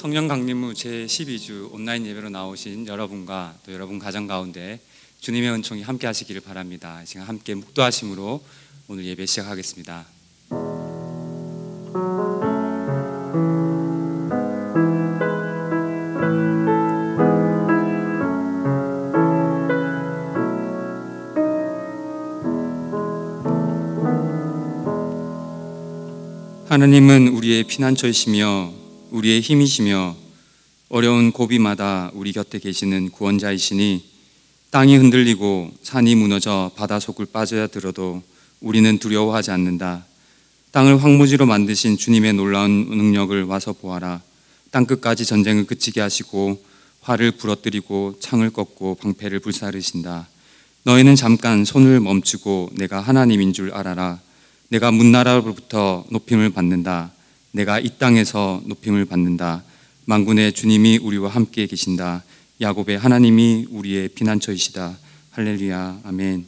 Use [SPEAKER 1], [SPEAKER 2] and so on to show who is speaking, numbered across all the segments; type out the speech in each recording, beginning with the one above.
[SPEAKER 1] 성령 강림후 제12주 온라인 예배로 나오신 여러분과 또 여러분 가정 가운데 주님의 은총이 함께 하시기를 바랍니다. 이 시간 함께 묵도하심으로 오늘 예배 시작하겠습니다. 하나님은 우리의 피난처이시며 우리의 힘이시며 어려운 고비마다 우리 곁에 계시는 구원자이시니 땅이 흔들리고 산이 무너져 바다 속을 빠져야 들어도 우리는 두려워하지 않는다. 땅을 황무지로 만드신 주님의 놀라운 능력을 와서 보아라. 땅끝까지 전쟁을 그치게 하시고 활을 부러뜨리고 창을 꺾고 방패를 불사르신다. 너희는 잠깐 손을 멈추고 내가 하나님인 줄 알아라. 내가 문나라로부터 높임을 받는다. 내가 이 땅에서 높임을 받는다. 만군의 주님이 우리와 함께 계신다. 야곱의 하나님이 우리의 피난처이시다. 할렐루야. 아멘.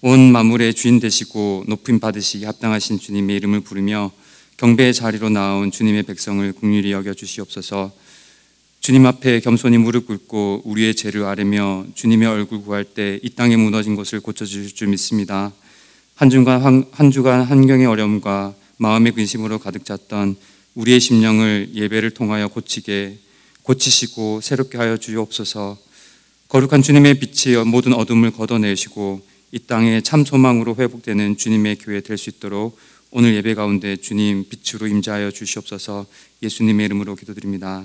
[SPEAKER 1] 온 만물의 주인 되시고 높임 받으시기 합당하신 주님의 이름을 부르며 경배의 자리로 나온 주님의 백성을 긍휼히 여겨 주시옵소서. 주님 앞에 겸손히 무릎 꿇고 우리의 죄를 아뢰며 주님의 얼굴 구할 때 이 땅에 무너진 것을 고쳐주실 줄 믿습니다. 한 주간 환경의 어려움과 마음의 근심으로 가득 찼던 우리의 심령을 예배를 통하여 고치시고 새롭게 하여 주옵소서. 거룩한 주님의 빛이 모든 어둠을 걷어내시고 이 땅에 참 소망으로 회복되는 주님의 교회 될 수 있도록 오늘 예배 가운데 주님 빛으로 임재하여 주시옵소서. 예수님의 이름으로 기도드립니다.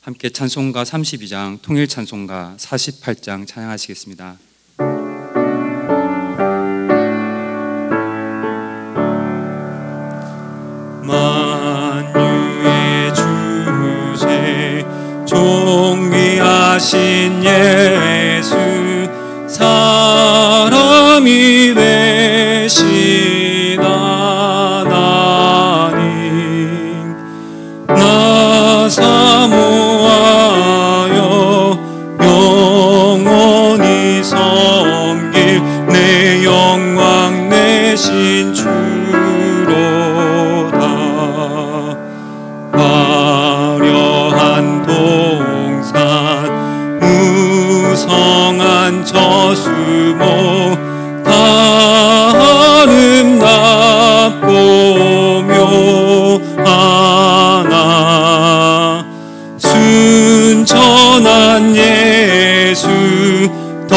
[SPEAKER 1] 함께 찬송가 32장, 통일 찬송가 48장 찬양하시겠습니다.
[SPEAKER 2] 만유의 주제 존귀하신 예수 사람이 되신 하나님 나 사모하여 영원히 섬길 내 영광 내신 주로다. 화려한 동산 무성한 저수목 다 아름답고 묘하나 순천한 예수 더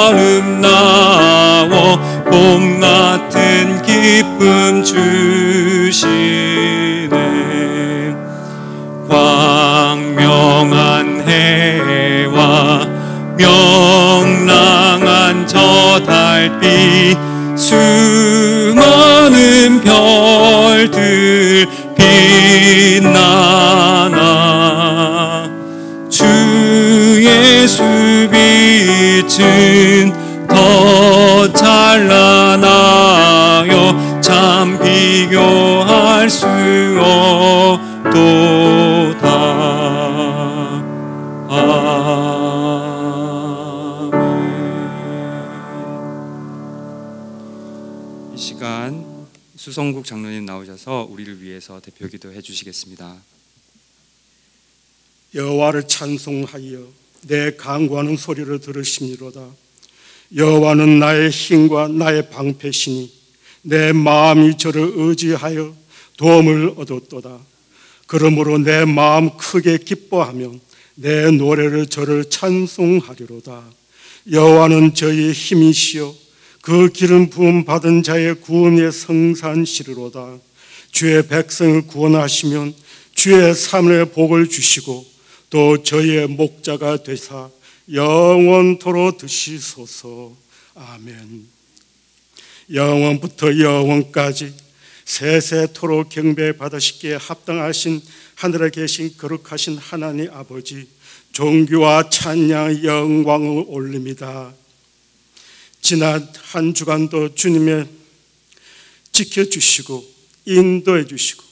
[SPEAKER 2] 아름다워 봄 같은 기쁨 주시네. 광명한 해와 명랑한 저 달빛 수많은 별들 빛나나 주 예수 빛은 더 찬란하여 참 비교할 수 없도다.
[SPEAKER 1] 이 시간 수성국 장로님 나오셔서 우리를 위해서 대표기도 해주시겠습니다.
[SPEAKER 3] 여호와를 찬송하여 내 간구하는 소리를 들으심이로다. 여호와는 나의 힘과 나의 방패시니 내 마음이 저를 의지하여 도움을 얻었도다. 그러므로 내 마음 크게 기뻐하며 내 노래를 저를 찬송하리로다. 여호와는 저의 힘이시여 그 기름 부음 받은 자의 구원의 성산시리로다. 주의 백성을 구원하시면 주의 삶의 복을 주시고 또 저의 목자가 되사 영원토록 드시소서. 아멘. 영원부터 영원까지 세세토록 경배받으시기에 합당하신 하늘에 계신 거룩하신 하나님 아버지, 존귀와 찬양 영광을 올립니다. 지난 한 주간도 주님의 지켜주시고 인도해 주시고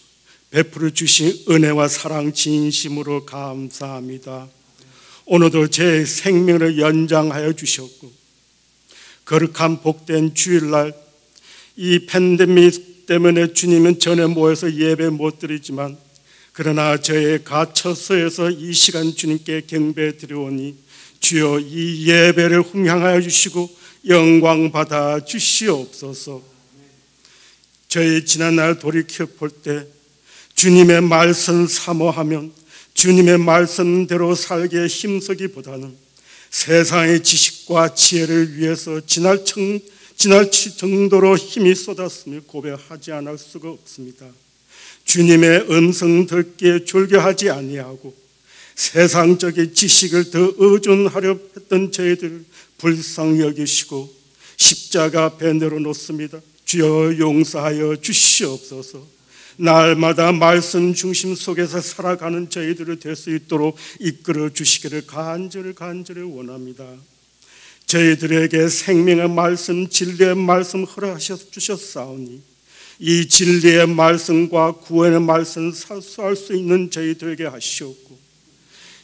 [SPEAKER 3] 베풀어 주신 은혜와 사랑 진심으로 감사합니다. 오늘도 제 생명을 연장하여 주셨고 거룩한 복된 주일날 이 팬데믹 때문에 주님은 전에 모여서 예배 못 드리지만 그러나 저의 가처소에서 이 시간 주님께 경배 드려오니 주여 이 예배를 훈향하여 주시고 영광 받아 주시옵소서. 저희 지난날 돌이켜 볼 때 주님의 말씀 사모하면 주님의 말씀대로 살기에 힘쓰기보다는 세상의 지식과 지혜를 위해서 지날 정도로 힘이 쏟았음을 고백하지 않을 수가 없습니다. 주님의 음성 듣기에 졸겨하지 아니하고 세상적인 지식을 더 의존하려 했던 저희들을 불쌍히 여기시고 십자가 앞에 내려놓습니다. 주여 용서하여 주시옵소서. 날마다 말씀 중심 속에서 살아가는 저희들을 될 수 있도록 이끌어 주시기를 간절히 원합니다. 저희들에게 생명의 말씀, 진리의 말씀 허락하셔 주셨사오니 이 진리의 말씀과 구원의 말씀 살수할 수 있는 저희들에게 하시옵고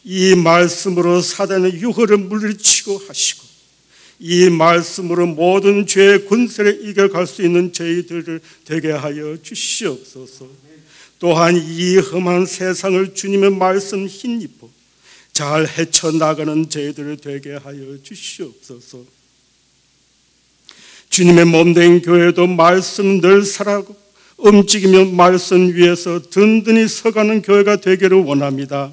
[SPEAKER 3] 이 말씀으로 사단의 유혹을 물리치고 하시고 이 말씀으로 모든 죄의 권세를 이겨갈 수 있는 저희들을 되게 하여 주시옵소서. 또한 이 험한 세상을 주님의 말씀 힘입어 잘 헤쳐나가는 저희들을 되게 하여 주시옵소서. 주님의 몸된 교회도 말씀 늘 살아가고 움직이며 말씀 위에서 든든히 서가는 교회가 되기를 원합니다.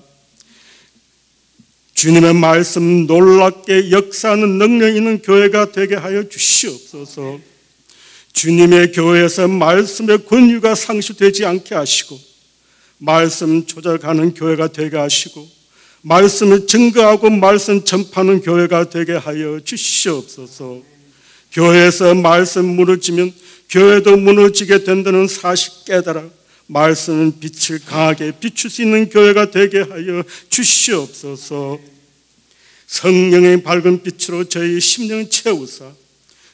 [SPEAKER 3] 주님의 말씀 놀랍게 역사하는 능력 있는 교회가 되게 하여 주시옵소서. 주님의 교회에서 말씀의 권위가 상실되지 않게 하시고 말씀 조작하는 교회가 되게 하시고 말씀을 증거하고 말씀 전파하는 교회가 되게 하여 주시옵소서. 교회에서 말씀 무너지면 교회도 무너지게 된다는 사실 깨달아 말씀은 빛을 강하게 비출 수 있는 교회가 되게 하여 주시옵소서. 성령의 밝은 빛으로 저희 심령 채우사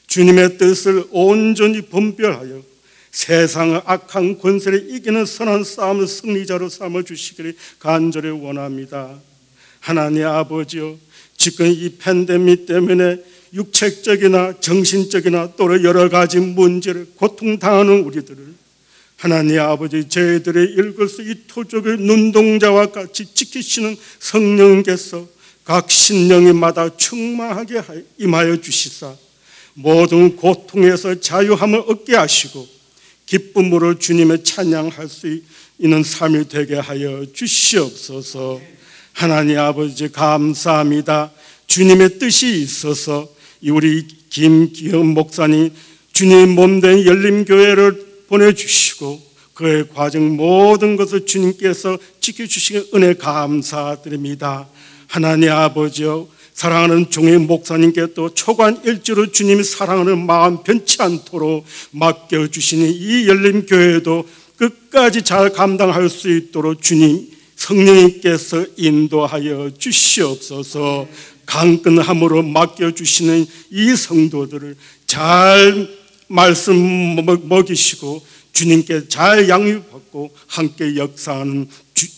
[SPEAKER 3] 주님의 뜻을 온전히 분별하여 세상의 악한 권세를 이기는 선한 싸움의 승리자로 삼아주시기를 간절히 원합니다. 하나님 아버지여, 지금 이 팬데믹 때문에 육체적이나 정신적이나 또 여러 가지 문제를 고통당하는 우리들을 하나님 아버지 저희들의 읽을 수 이 토족의 눈동자와 같이 지키시는 성령께서 각 신령이마다 충만하게 임하여 주시사 모든 고통에서 자유함을 얻게 하시고 기쁨으로 주님의 찬양할 수 있는 삶이 되게 하여 주시옵소서. 하나님 아버지 감사합니다. 주님의 뜻이 있어서 우리 김기현 목사님 주님 몸된 열림교회를 보내주시고 그의 과정 모든 것을 주님께서 지켜주시기 은혜 감사드립니다. 하나님 아버지여, 사랑하는 종의 목사님께 또 초관일주로 주님이 사랑하는 마음 변치 않도록 맡겨주시니 이 열림교회도 끝까지 잘 감당할 수 있도록 주님 성령님께서 인도하여 주시옵소서. 강건함으로 맡겨주시는 이 성도들을 잘 말씀 먹이시고 주님께 잘 양육받고 함께 역사하는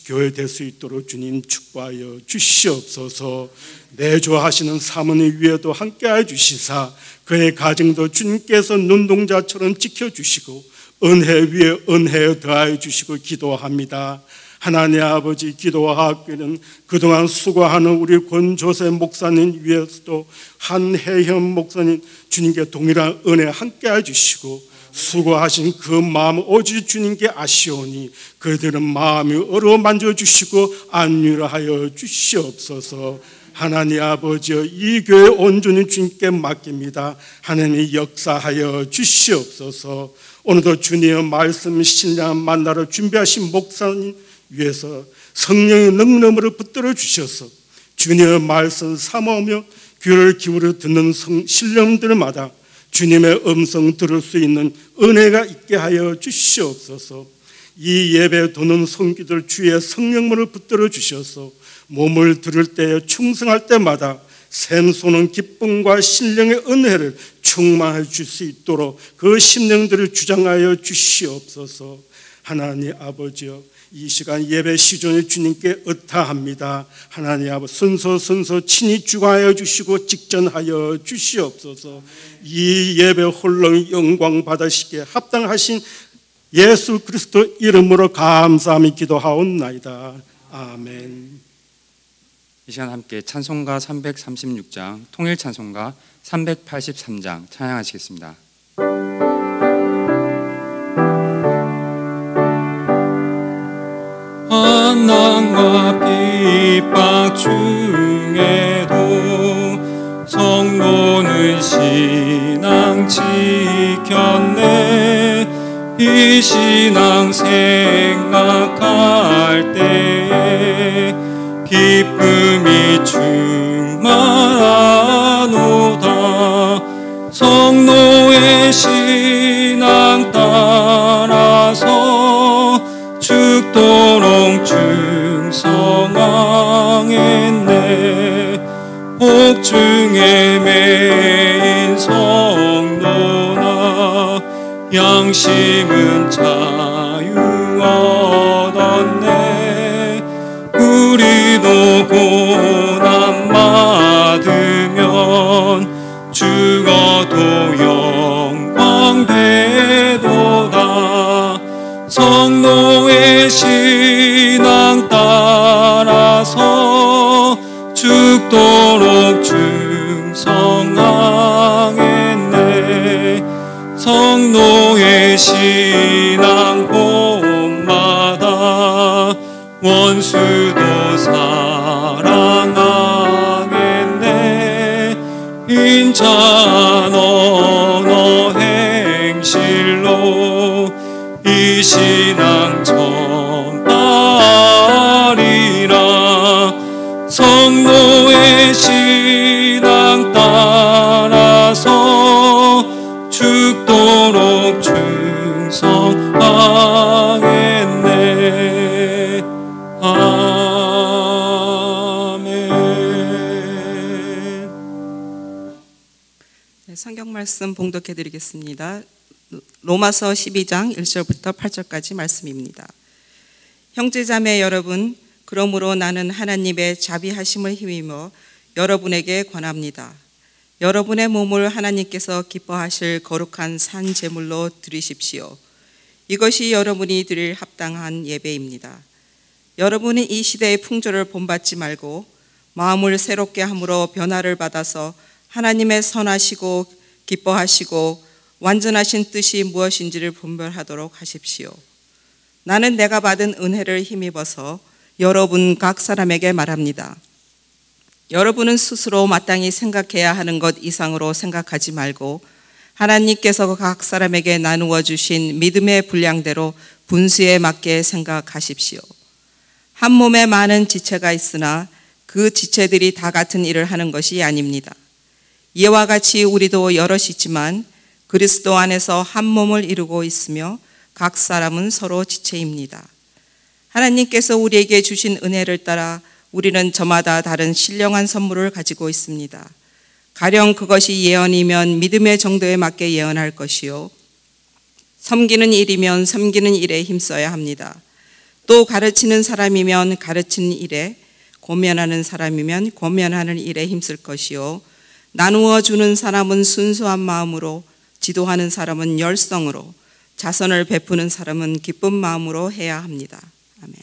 [SPEAKER 3] 교회 될 수 있도록 주님 축복하여 주시옵소서. 내조하시는 사모님 위에도 함께하여 주시사 그의 가정도 주님께서 눈동자처럼 지켜주시고 은혜 위에 은혜 더하여 주시고 기도합니다. 하나님 아버지, 기도학교는 그동안 수고하는 우리 권조세 목사님 위에서도 한혜현 목사님 주님께 동일한 은혜 함께해 주시고 수고하신 그 마음 오직 주님께 아시오니 그들은 마음이 어루어 만져주시고 안위를 하여 주시옵소서. 하나님 아버지여, 이 교회 온전히 주님께 맡깁니다. 하나님이 역사하여 주시옵소서. 오늘도 주님의 말씀 신랑 만나러 준비하신 목사님 위해서 성령의 능력으로 붙들어 주셔서 주님의 말씀 사모하며 귀를 기울여 듣는 신령들마다 주님의 음성 들을 수 있는 은혜가 있게 하여 주시옵소서. 이 예배 도는 성기들 주의 성령으로 붙들어 주셔서 몸을 들을 때에 충성할 때마다 샘솟는 기쁨과 신령의 은혜를 충만해 줄 수 있도록 그 심령들을 주장하여 주시옵소서. 하나님 아버지여, 이 시간 예배 시전에 주님께 의탁합니다. 하나님 아버지, 순서 친히 주관하여 주시고 직전하여 주시옵소서. 이 예배 홀로 영광 받으시기에 합당하신 예수 그리스도 이름으로 감사함이 기도하옵나이다. 아멘.
[SPEAKER 1] 이 시간 함께 찬송가 336장, 통일 찬송가 383장 찬양하시겠습니다.
[SPEAKER 2] 환난과 핍박 중에도 성도는 신앙 지켰네. 이 신앙 생각할 때에 기쁨이 충만하노다. 성도의 신앙 따라서 죽도록 충성하겠네. 복중에 매인 성도나 양심은 자유 얻었네. 우리도 고난 받으면 죽어도 영광 되도다. 성도의 신앙 따라서 죽도록 충성하겠네. 성도의 신앙 봄마다 원수도 사랑하겠네. 인자한 언어 행실로 이 신앙 전하리라. 성도의 신앙 따라서 죽도록 충성하겠네. 아멘.
[SPEAKER 4] 네, 성경 말씀 봉독해 드리겠습니다. 로마서 12장 1절부터 8절까지 말씀입니다. 형제자매 여러분, 그러므로 나는 하나님의 자비하심을 힘입어 여러분에게 권합니다. 여러분의 몸을 하나님께서 기뻐하실 거룩한 산 제물로 드리십시오. 이것이 여러분이 드릴 합당한 예배입니다. 여러분이 이 시대의 풍조를 본받지 말고 마음을 새롭게 함으로 변화를 받아서 하나님의 선하시고 기뻐하시고 완전하신 뜻이 무엇인지를 분별하도록 하십시오. 나는 내가 받은 은혜를 힘입어서 여러분 각 사람에게 말합니다. 여러분은 스스로 마땅히 생각해야 하는 것 이상으로 생각하지 말고 하나님께서 각 사람에게 나누어 주신 믿음의 분량대로 분수에 맞게 생각하십시오. 한 몸에 많은 지체가 있으나 그 지체들이 다 같은 일을 하는 것이 아닙니다. 이와 같이 우리도 여럿이지만 그리스도 안에서 한 몸을 이루고 있으며 각 사람은 서로 지체입니다. 하나님께서 우리에게 주신 은혜를 따라 우리는 저마다 다른 신령한 선물을 가지고 있습니다. 가령 그것이 예언이면 믿음의 정도에 맞게 예언할 것이요, 섬기는 일이면 섬기는 일에 힘써야 합니다. 또 가르치는 사람이면 가르치는 일에, 권면하는 사람이면 권면하는 일에 힘쓸 것이요, 나누어 주는 사람은 순수한 마음으로, 지도하는 사람은 열성으로, 자선을 베푸는 사람은 기쁜 마음으로 해야 합니다. 아멘.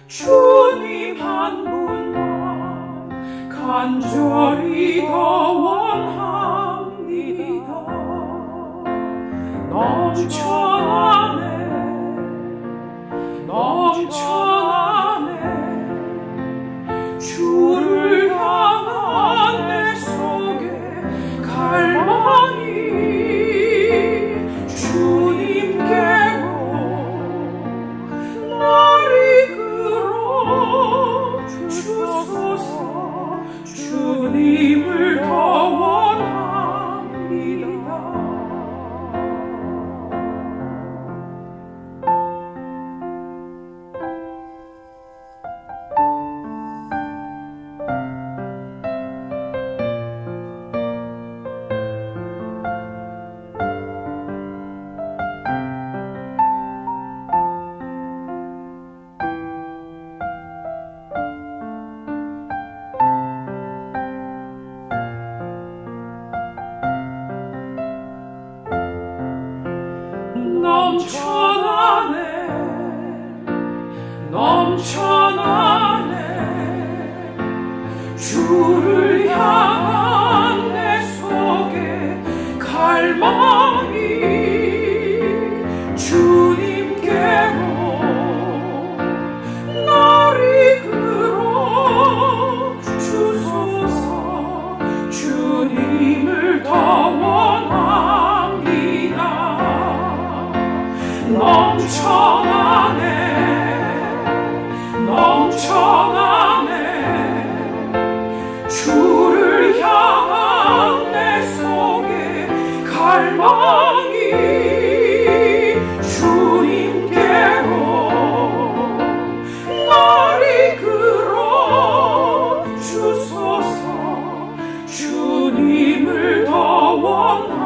[SPEAKER 5] 주님 한 분만
[SPEAKER 2] 간절히 더 원합니다. 넘쳐나네 주를 향한 내 속에 갈망이 주님께로 날 이끌어 주소서. 주님을 더 원합니다. 넘쳐나네 주를 향한 내 속에 갈망이 주님께로 날 이끌어 주소서. 주님을 더 원합니다. 넘쳐나네 주를 향한 내 속에 갈망이 주님께로 날 이끌어 주소서. 주님을 더 원합니다.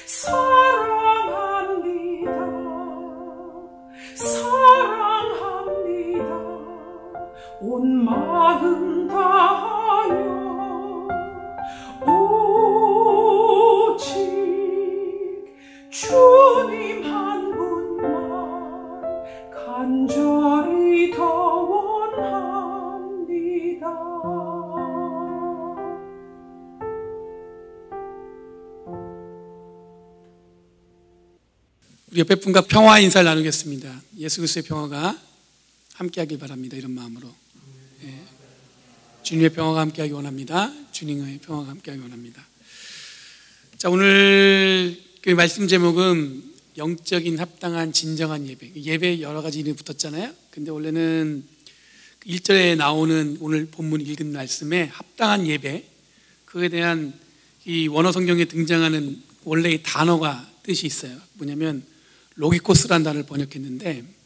[SPEAKER 2] 사랑합니다. 온 마음 다하여 오직 주님 한 분만 간절히 더 원합니다.
[SPEAKER 5] 우리 옆에 분과 평화 인사를 나누겠습니다. 예수 그리스도의 평화가 함께하길 바랍니다. 이런 마음으로 주님의 평화가 함께하기 원합니다. 주님의 평화가 함께하기 원합니다. 자, 오늘 그 말씀 제목은 영적인 합당한 진정한 예배. 예배 여러 가지 이름이 붙었잖아요. 근데 원래는 1절에 나오는 오늘 본문 읽은 말씀에 합당한 예배, 그에 대한 이 원어 성경에 등장하는 원래의 단어가 뜻이 있어요. 뭐냐면 로기코스라는 단어를 번역했는데,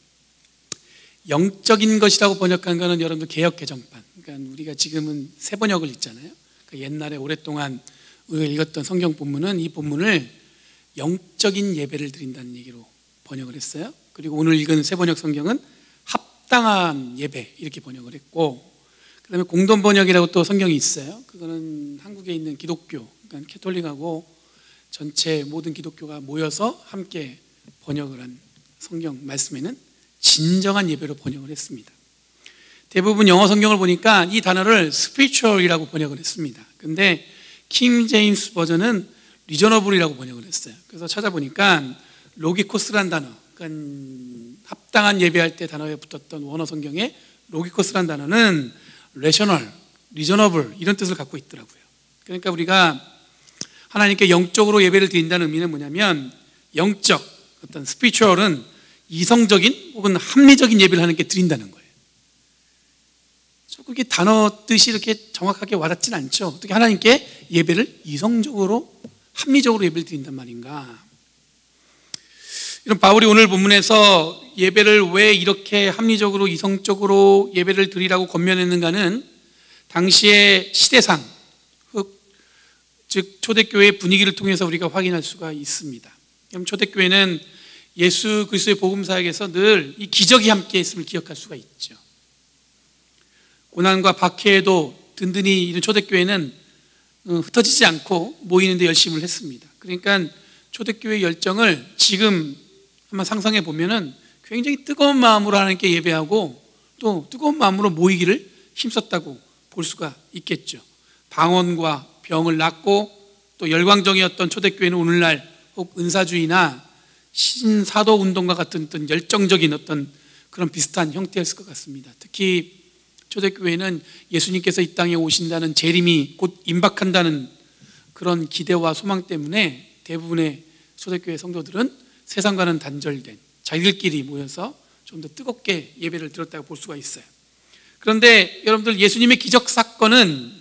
[SPEAKER 5] 영적인 것이라고 번역한 거는 여러분들 개역 개정판, 그러니까 우리가 지금은 새 번역을 읽잖아요. 그러니까 옛날에 오랫동안 우리가 읽었던 성경 본문은 이 본문을 영적인 예배를 드린다는 얘기로 번역을 했어요. 그리고 오늘 읽은 새 번역 성경은 합당한 예배 이렇게 번역을 했고, 그 다음에 공동 번역이라고 또 성경이 있어요. 그거는 한국에 있는 기독교, 그러니까 캐톨릭하고 전체 모든 기독교가 모여서 함께 번역을 한 성경 말씀에는 진정한 예배로 번역을 했습니다. 대부분 영어 성경을 보니까 이 단어를 spiritual이라고 번역을 했습니다. 근데 킹 제임스 버전은 리저너블이라고 번역을 했어요. 그래서 찾아보니까 로기코스란 단어, 그러니까 합당한 예배할 때 단어에 붙었던 원어 성경에 로기코스란 단어는 레셔널, 리저너블 이런 뜻을 갖고 있더라고요. 그러니까 우리가 하나님께 영적으로 예배를 드린다는 의미는 뭐냐면, 영적, 어떤 스피리추얼은 이성적인 혹은 합리적인 예배를 하나님께 드린다는 거예요. 그게 단어 뜻이 이렇게 정확하게 와닿진 않죠. 어떻게 하나님께 예배를 이성적으로, 합리적으로 예배를 드린단 말인가? 이런 바울이 오늘 본문에서 예배를 왜 이렇게 합리적으로, 이성적으로 예배를 드리라고 권면했는가는 당시의 시대상, 즉 초대교회의 분위기를 통해서 우리가 확인할 수가 있습니다. 그럼 초대교회는 예수 그리스도의 복음사역에서 늘 이 기적이 함께 있음을 기억할 수가 있죠. 고난과 박해에도 든든히 이런 초대교회는 흩어지지 않고 모이는 데 열심을 했습니다. 그러니까 초대교회 열정을 지금 한번 상상해 보면은 굉장히 뜨거운 마음으로 하나님께 예배하고 또 뜨거운 마음으로 모이기를 힘썼다고 볼 수가 있겠죠. 방언과 병을 낫고 또 열광적이었던 초대교회는 오늘날 혹 은사주의나 신사도 운동과 같은 어떤 열정적인 어떤 그런 비슷한 형태였을 것 같습니다. 특히 초대교회는 예수님께서 이 땅에 오신다는 재림이 곧 임박한다는 그런 기대와 소망 때문에 대부분의 초대교회 성도들은 세상과는 단절된 자기들끼리 모여서 좀 더 뜨겁게 예배를 드렸다고 볼 수가 있어요. 그런데 여러분들, 예수님의 기적 사건은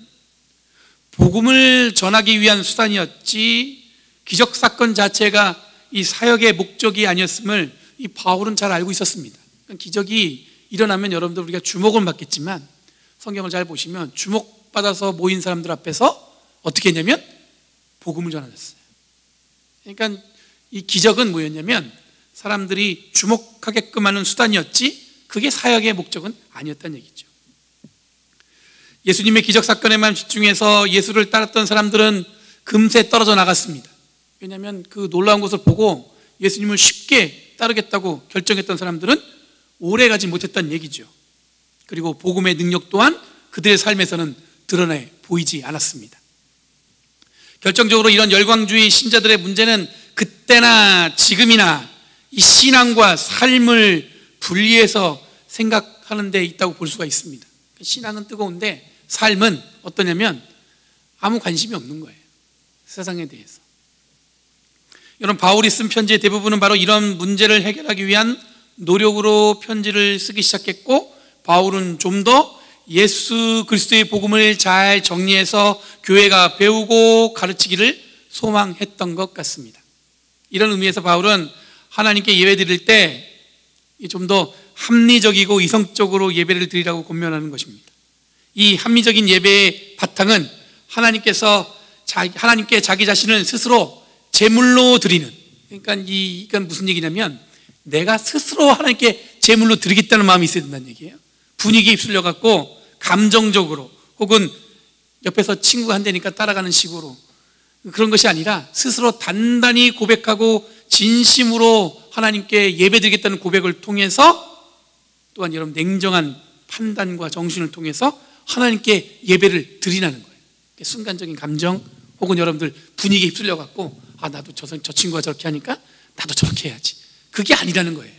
[SPEAKER 5] 복음을 전하기 위한 수단이었지 기적 사건 자체가 이 사역의 목적이 아니었음을 이 바울은 잘 알고 있었습니다. 기적이 일어나면 여러분들 우리가 주목을 받겠지만 성경을 잘 보시면 주목받아서 모인 사람들 앞에서 어떻게 했냐면 복음을 전하셨어요. 그러니까 이 기적은 뭐였냐면 사람들이 주목하게끔 하는 수단이었지 그게 사역의 목적은 아니었다는 얘기죠. 예수님의 기적 사건에만 집중해서 예수를 따랐던 사람들은 금세 떨어져 나갔습니다. 왜냐하면 그 놀라운 것을 보고 예수님을 쉽게 따르겠다고 결정했던 사람들은 오래 가지 못했다는 얘기죠. 그리고 복음의 능력 또한 그들의 삶에서는 드러내 보이지 않았습니다. 결정적으로 이런 열광주의 신자들의 문제는 그때나 지금이나 이 신앙과 삶을 분리해서 생각하는 데 있다고 볼 수가 있습니다. 신앙은 뜨거운데 삶은 어떠냐면 아무 관심이 없는 거예요. 세상에 대해서. 여러분, 바울이 쓴 편지의 대부분은 바로 이런 문제를 해결하기 위한 노력으로 편지를 쓰기 시작했고, 바울은 좀 더 예수 그리스도의 복음을 잘 정리해서 교회가 배우고 가르치기를 소망했던 것 같습니다. 이런 의미에서 바울은 하나님께 예배 드릴 때 좀 더 합리적이고 이성적으로 예배를 드리라고 권면하는 것입니다. 이 합리적인 예배의 바탕은 하나님께 자기 자신을 스스로 제물로 드리는, 그러니까 이건 무슨 얘기냐면 내가 스스로 하나님께 제물로 드리겠다는 마음이 있어야 된다는 얘기예요. 분위기에 휩쓸려 갖고 감정적으로 혹은 옆에서 친구가 한다니까 따라가는 식으로 그런 것이 아니라 스스로 단단히 고백하고 진심으로 하나님께 예배드리겠다는 고백을 통해서, 또한 여러분 냉정한 판단과 정신을 통해서 하나님께 예배를 드리라는 거예요. 순간적인 감정 혹은 여러분들 분위기에 휩쓸려 갖고 나도 저 친구가 저렇게 하니까 나도 저렇게 해야지, 그게 아니라는 거예요.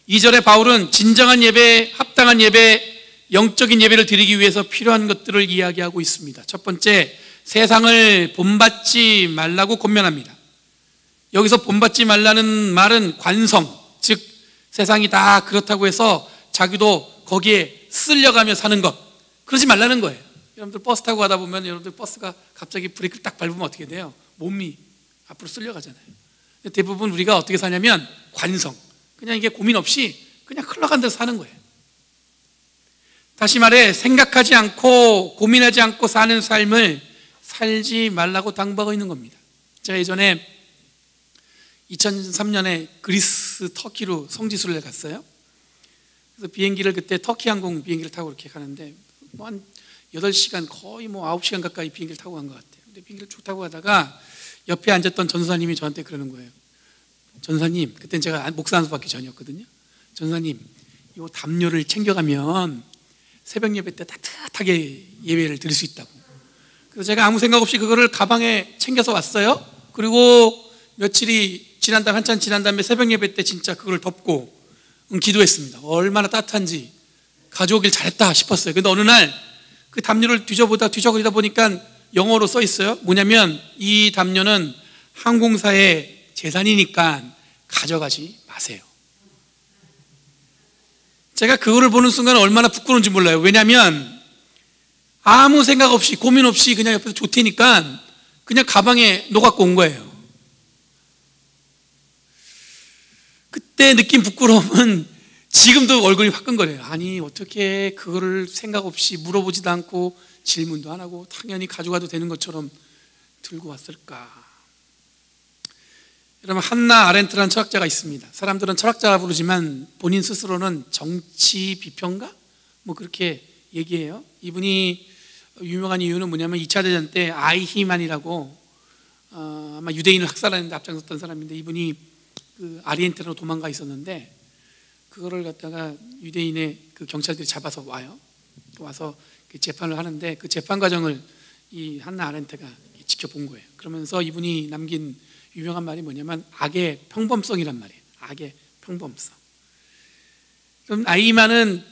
[SPEAKER 5] 2절에 바울은 진정한 예배, 합당한 예배, 영적인 예배를 드리기 위해서 필요한 것들을 이야기하고 있습니다. 첫 번째, 세상을 본받지 말라고 권면합니다. 여기서 본받지 말라는 말은 관성, 즉 세상이 다 그렇다고 해서 자기도 거기에 쓸려가며 사는 것, 그러지 말라는 거예요. 여러분들 버스 타고 가다 보면 여러분들 버스가 갑자기 브레이크를 딱 밟으면 어떻게 돼요? 몸이 앞으로 쓸려가잖아요. 대부분 우리가 어떻게 사냐면 관성, 그냥 이게 고민 없이 그냥 흘러간 대로 사는 거예요. 다시 말해 생각하지 않고 고민하지 않고 사는 삶을 살지 말라고 당부하고 있는 겁니다. 제가 예전에 2003년에 그리스 터키로 성지순례를 갔어요. 그래서 비행기를 그때 터키 항공 비행기를 타고 이렇게 가는데 한 8시간, 거의 9시간 가까이 비행기를 타고 간 것 같아요. 근데 비행기를 쭉 타고 가다가 옆에 앉았던 전사님이 저한테 그러는 거예요. 전사님, 그때는 제가 목사 한 수 받기 전이었거든요. 전사님, 이 담요를 챙겨가면 새벽 예배 때 따뜻하게 예배를 드릴 수 있다고. 그래서 제가 아무 생각 없이 그거를 가방에 챙겨서 왔어요. 그리고 며칠이 한참 지난 다음에 새벽 예배 때 진짜 그걸 덮고 기도했습니다. 얼마나 따뜻한지 가져오길 잘했다 싶었어요. 근데 어느 날 그 담요를 뒤져보다 보니까 영어로 써 있어요. 뭐냐면 이 담요는 항공사의 재산이니까 가져가지 마세요. 제가 그거를 보는 순간 얼마나 부끄러운지 몰라요. 왜냐하면 아무 생각 없이 고민 없이 그냥 옆에서 좋다니까 그냥 가방에 넣어갖고 온 거예요. 그때 느낀 부끄러움은 지금도 얼굴이 화끈거려요. 아니 어떻게 그거를 생각 없이 물어보지도 않고 질문도 안 하고 당연히 가져가도 되는 것처럼 들고 왔을까. 여러분, 한나 아렌트라는 철학자가 있습니다. 사람들은 철학자라 부르지만 본인 스스로는 정치 비평가? 그렇게 얘기해요. 이분이 유명한 이유는 뭐냐면 2차 대전 때 아이히만이라고 아마 유대인을 학살하는 데 앞장섰던 사람인데, 이분이 그 아리엔테로 도망가 있었는데 그거를 갖다가 유대인의 그 경찰들이 잡아서 와서 재판을 하는데, 그 재판 과정을 이 한나 아렌트가 지켜본 거예요. 그러면서 이분이 남긴 유명한 말이 뭐냐면 악의 평범성이란 말이에요. 악의 평범성. 그럼 아이만은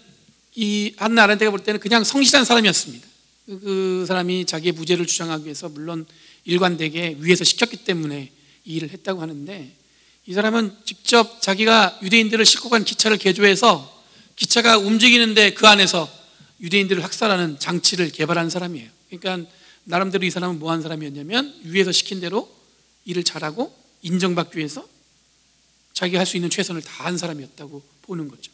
[SPEAKER 5] 이 한나 아렌트가 볼 때는 그냥 성실한 사람이었습니다. 그 사람이 자기의 무죄를 주장하기 위해서 물론 일관되게 위에서 시켰기 때문에 이 일을 했다고 하는데, 이 사람은 직접 자기가 유대인들을 싣고 간 기차를 개조해서 기차가 움직이는데 그 안에서 유대인들을 학살하는 장치를 개발한 사람이에요. 그러니까 나름대로 이 사람은 뭐한 사람이었냐면 위에서 시킨 대로 일을 잘하고 인정받기 위해서 자기가 할 수 있는 최선을 다한 사람이었다고 보는 거죠.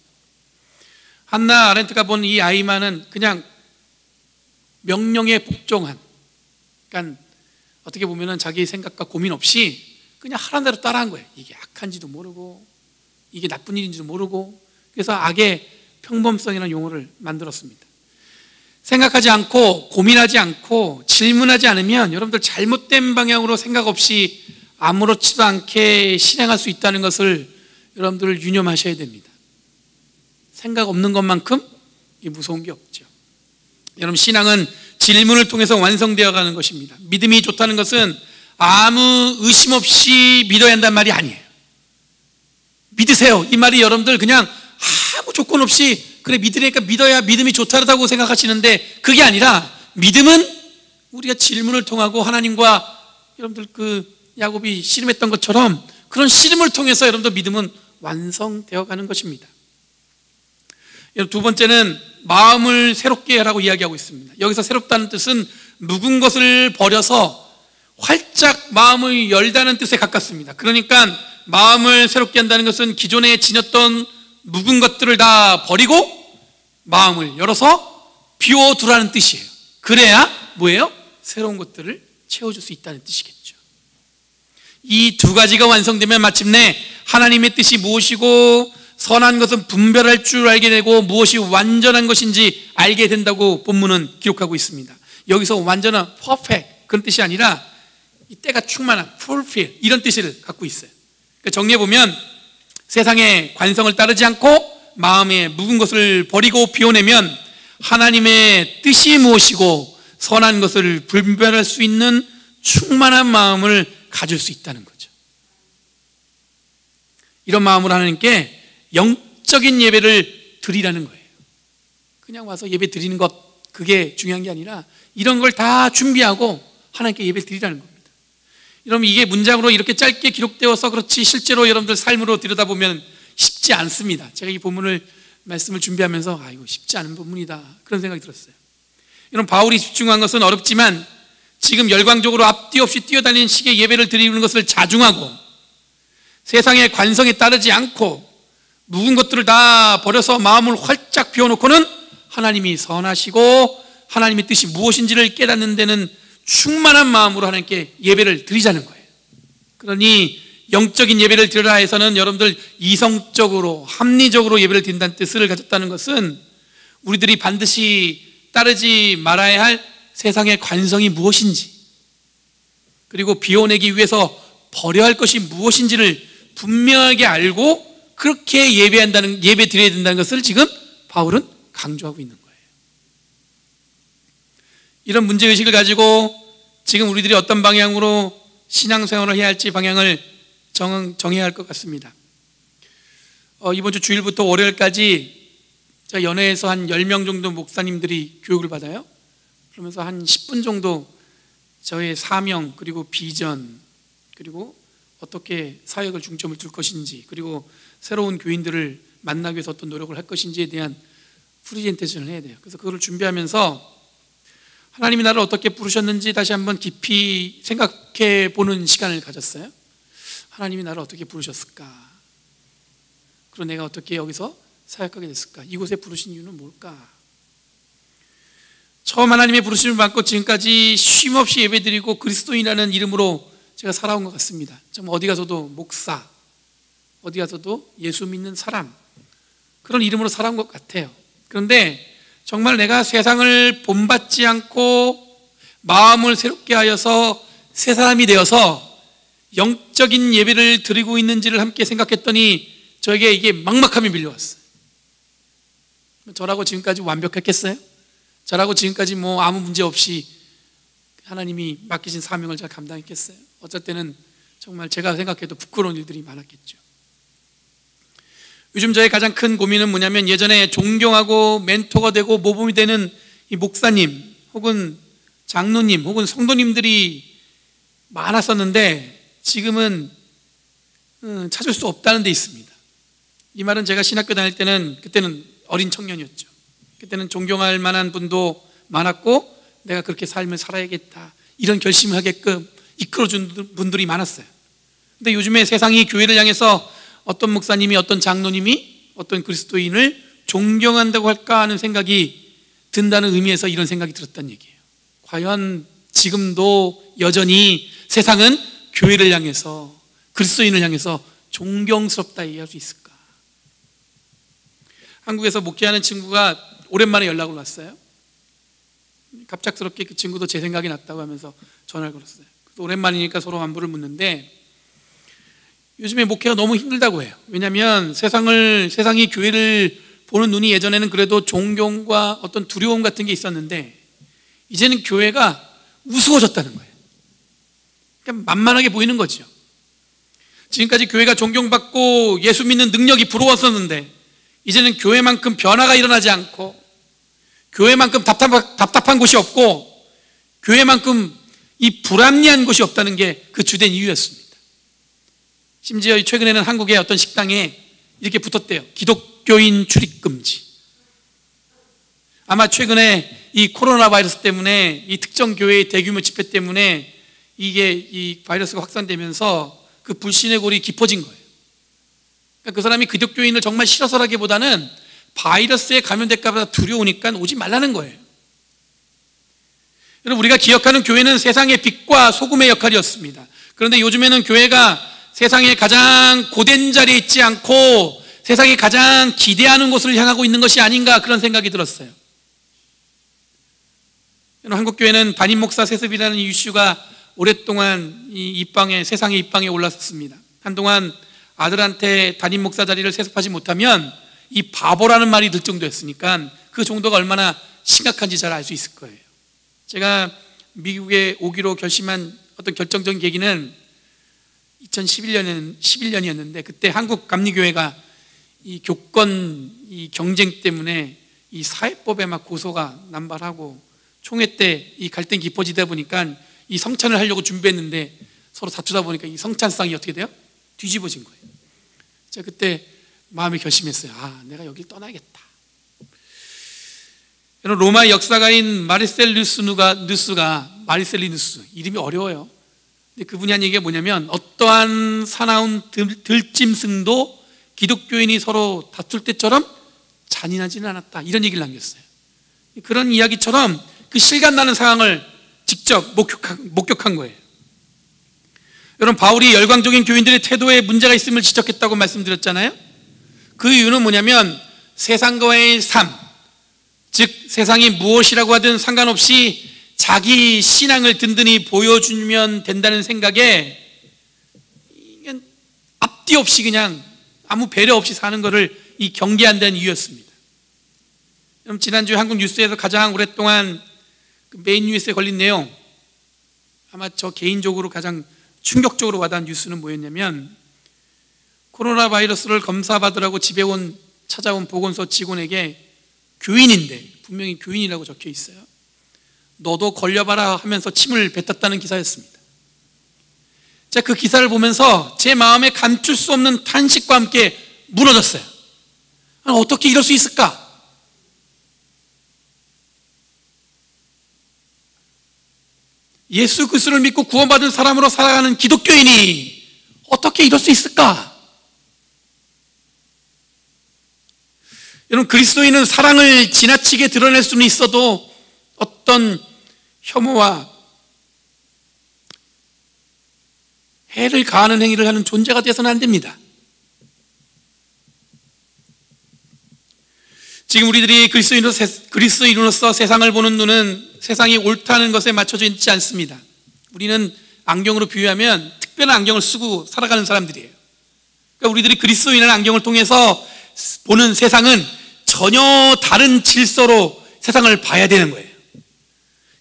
[SPEAKER 5] 한나 아렌트가 본 이 아이만은 그냥 명령에 복종한, 그러니까 어떻게 보면은 자기 생각과 고민 없이 그냥 하라는 대로 따라한 거예요. 이게 악한지도 모르고 이게 나쁜 일인지도 모르고. 그래서 악의 평범성이라는 용어를 만들었습니다. 생각하지 않고 고민하지 않고 질문하지 않으면 여러분들 잘못된 방향으로 생각 없이 아무렇지도 않게 실행할 수 있다는 것을 여러분들 유념하셔야 됩니다. 생각 없는 것만큼 무서운 게 없죠. 여러분, 신앙은 질문을 통해서 완성되어 가는 것입니다. 믿음이 좋다는 것은 아무 의심 없이 믿어야 한다는 말이 아니에요. 믿으세요, 이 말이 여러분들 그냥 아무 조건 없이 그래 믿으니까 믿어야 믿음이 좋다고 생각하시는데, 그게 아니라 믿음은 우리가 질문을 통하고 하나님과 여러분들 그 야곱이 씨름했던 것처럼 그런 씨름을 통해서 여러분들 믿음은 완성되어 가는 것입니다. 두 번째는 마음을 새롭게 하라고 이야기하고 있습니다. 여기서 새롭다는 뜻은 묵은 것을 버려서 활짝 마음을 열다는 뜻에 가깝습니다. 그러니까 마음을 새롭게 한다는 것은 기존에 지녔던 묵은 것들을 다 버리고 마음을 열어서 비워두라는 뜻이에요. 그래야 뭐예요? 새로운 것들을 채워줄 수 있다는 뜻이겠죠. 이 두 가지가 완성되면 마침내 하나님의 뜻이 무엇이고 선한 것은 분별할 줄 알게 되고 무엇이 완전한 것인지 알게 된다고 본문은 기록하고 있습니다. 여기서 완전한 perfect 그런 뜻이 아니라 이 때가 충만한 fulfill 이런 뜻을 갖고 있어요. 그러니까 정리해보면 세상의 관성을 따르지 않고 마음에 묵은 것을 버리고 비워내면 하나님의 뜻이 무엇이고 선한 것을 분별할 수 있는 충만한 마음을 가질 수 있다는 거죠. 이런 마음으로 하나님께 영적인 예배를 드리라는 거예요. 그냥 와서 예배 드리는 것 그게 중요한 게 아니라 이런 걸 다 준비하고 하나님께 예배 드리라는 겁니다. 여러분, 이게 문장으로 이렇게 짧게 기록되어서 그렇지 실제로 여러분들 삶으로 들여다보면 쉽지 않습니다. 제가 이 본문을 말씀을 준비하면서 이거 쉽지 않은 본문이다 그런 생각이 들었어요. 여러분, 바울이 집중한 것은 어렵지만 지금 열광적으로 앞뒤 없이 뛰어다니는 식의 예배를 드리는 것을 자중하고 세상의 관성에 따르지 않고 묵은 것들을 다 버려서 마음을 활짝 비워놓고는 하나님이 선하시고 하나님의 뜻이 무엇인지를 깨닫는 데는 충만한 마음으로 하나님께 예배를 드리자는 거예요. 그러니 영적인 예배를 드리라 해서는 여러분들 이성적으로 합리적으로 예배를 드린다는 뜻을 가졌다는 것은 우리들이 반드시 따르지 말아야 할 세상의 관성이 무엇인지 그리고 비워내기 위해서 버려야 할 것이 무엇인지를 분명하게 알고 그렇게 예배 드려야 된다는 것을 지금 바울은 강조하고 있는 거예요. 이런 문제의식을 가지고 지금 우리들이 어떤 방향으로 신앙생활을 해야 할지 방향을 정해야 할 것 같습니다. 이번 주 주일부터 월요일까지 제가 연회에서 한 10명 정도 목사님들이 교육을 받아요. 그러면서 한 10분 정도 저의 사명 그리고 비전 그리고 어떻게 사역을 중점을 둘 것인지 그리고 새로운 교인들을 만나기 위해서 어떤 노력을 할 것인지에 대한 프리젠테이션을 해야 돼요. 그래서 그거를 준비하면서 하나님이 나를 어떻게 부르셨는지 다시 한번 깊이 생각해 보는 시간을 가졌어요. 하나님이 나를 어떻게 부르셨을까? 그리고 내가 어떻게 여기서 사역하게 됐을까? 이곳에 부르신 이유는 뭘까? 처음 하나님의 부르심을 받고 지금까지 쉼없이 예배드리고 그리스도인이라는 이름으로 제가 살아온 것 같습니다. 정말 어디 가서도 목사, 어디 가서도 예수 믿는 사람 그런 이름으로 살아온 것 같아요. 그런데 정말 내가 세상을 본받지 않고 마음을 새롭게 하여서 새 사람이 되어서 영적인 예배를 드리고 있는지를 함께 생각했더니 저에게 이게 막막함이 밀려왔어요. 저라고 지금까지 완벽했겠어요? 저라고 지금까지 뭐 아무 문제 없이 하나님이 맡기신 사명을 잘 감당했겠어요? 어쩔 때는 정말 제가 생각해도 부끄러운 일들이 많았겠죠. 요즘 저의 가장 큰 고민은 뭐냐면, 예전에 존경하고 멘토가 되고 모범이 되는 이 목사님 혹은 장로님 혹은 성도님들이 많았었는데 지금은 찾을 수 없다는 데 있습니다. 이 말은 제가 신학교 다닐 때는, 그때는 어린 청년이었죠. 그때는 존경할 만한 분도 많았고 내가 그렇게 삶을 살아야겠다 이런 결심을 하게끔 이끌어준 분들이 많았어요. 근데 요즘에 세상이 교회를 향해서 어떤 목사님이, 어떤 장로님이, 어떤 그리스도인을 존경한다고 할까 하는 생각이 든다는 의미에서 이런 생각이 들었다는 얘기예요. 과연 지금도 여전히 세상은 교회를 향해서, 그리스도인을 향해서 존경스럽다 얘기할 수 있을까? 한국에서 목회하는 친구가 오랜만에 연락을 왔어요. 갑작스럽게 그 친구도 제 생각이 났다고 하면서 전화를 걸었어요. 오랜만이니까 서로 안부를 묻는데, 요즘에 목회가 너무 힘들다고 해요. 왜냐하면 세상이 교회를 보는 눈이 예전에는 그래도 존경과 어떤 두려움 같은 게 있었는데 이제는 교회가 우스워졌다는 거예요. 그냥 만만하게 보이는 거죠. 지금까지 교회가 존경받고 예수 믿는 능력이 부러웠었는데 이제는 교회만큼 변화가 일어나지 않고, 교회만큼 답답한 곳이 없고, 교회만큼 이 불합리한 곳이 없다는 게 그 주된 이유였습니다. 심지어 최근에는 한국의 어떤 식당에 이렇게 붙었대요. 기독교인 출입 금지. 아마 최근에 이 코로나 바이러스 때문에, 이 특정 교회의 대규모 집회 때문에 이게 이 바이러스가 확산되면서 그 불신의 골이 깊어진 거예요. 그러니까 그 사람이 기독교인을 정말 싫어서라기보다는 바이러스에 감염될까 봐 두려우니까 오지 말라는 거예요. 여러분, 우리가 기억하는 교회는 세상의 빛과 소금의 역할이었습니다. 그런데 요즘에는 교회가 세상에 가장 고된 자리에 있지 않고 세상이 가장 기대하는 곳을 향하고 있는 것이 아닌가, 그런 생각이 들었어요. 한국교회는 담임 목사 세습이라는 이슈가 오랫동안 세상의 입방에 올랐었습니다. 한동안 아들한테 담임 목사 자리를 세습하지 못하면 이 바보라는 말이 들 정도였으니까 그 정도가 얼마나 심각한지 잘 알 수 있을 거예요. 제가 미국에 오기로 결심한 어떤 결정적인 계기는 2011년이었는데 그때 한국 감리교회가 이 교권 이 경쟁 때문에 이 사회법에 막 고소가 남발하고 총회 때 이 갈등이 깊어지다 보니까 이 성찬을 하려고 준비했는데 서로 다투다 보니까 이 성찬상이 어떻게 돼요? 뒤집어진 거예요. 제가 그때 마음에 결심했어요. 내가 여길 떠나야겠다. 여러분, 로마 역사가인 마르셀리누스, 이름이 어려워요. 근데 그분이 한 얘기가 뭐냐면, 어떠한 사나운 들짐승도 기독교인이 서로 다툴 때처럼 잔인하지는 않았다, 이런 얘기를 남겼어요. 그런 이야기처럼 그 실감나는 상황을 직접 목격한 거예요. 여러분, 바울이 열광적인 교인들의 태도에 문제가 있음을 지적했다고 말씀드렸잖아요. 그 이유는 뭐냐면, 세상과의 삶, 즉 세상이 무엇이라고 하든 상관없이 자기 신앙을 든든히 보여주면 된다는 생각에 앞뒤 없이 그냥 아무 배려 없이 사는 것을 경계한다는 이유였습니다. 그럼 지난주 한국 뉴스에서 가장 오랫동안 메인 뉴스에 걸린 내용, 아마 저 개인적으로 가장 충격적으로 와닿은 뉴스는 뭐였냐면, 코로나 바이러스를 검사받으라고 집에 찾아온 보건소 직원에게 교인인데, 분명히 교인이라고 적혀 있어요. 너도 걸려봐라 하면서 침을 뱉었다는 기사였습니다. 자, 그 기사를 보면서 제 마음에 감출 수 없는 탄식과 함께 무너졌어요. 어떻게 이럴 수 있을까? 예수 그리스도를 믿고 구원받은 사람으로 살아가는 기독교인이 어떻게 이럴 수 있을까? 여러분, 그리스도인은 사랑을 지나치게 드러낼 수는 있어도 어떤 혐오와 해를 가하는 행위를 하는 존재가 되어서는 안 됩니다. 지금 우리들이 그리스도인으로서 세상을 보는 눈은 세상이 옳다는 것에 맞춰져 있지 않습니다. 우리는 안경으로 비유하면 특별한 안경을 쓰고 살아가는 사람들이에요. 그러니까 우리들이 그리스도인이라는 안경을 통해서 보는 세상은 전혀 다른 질서로 세상을 봐야 되는 거예요.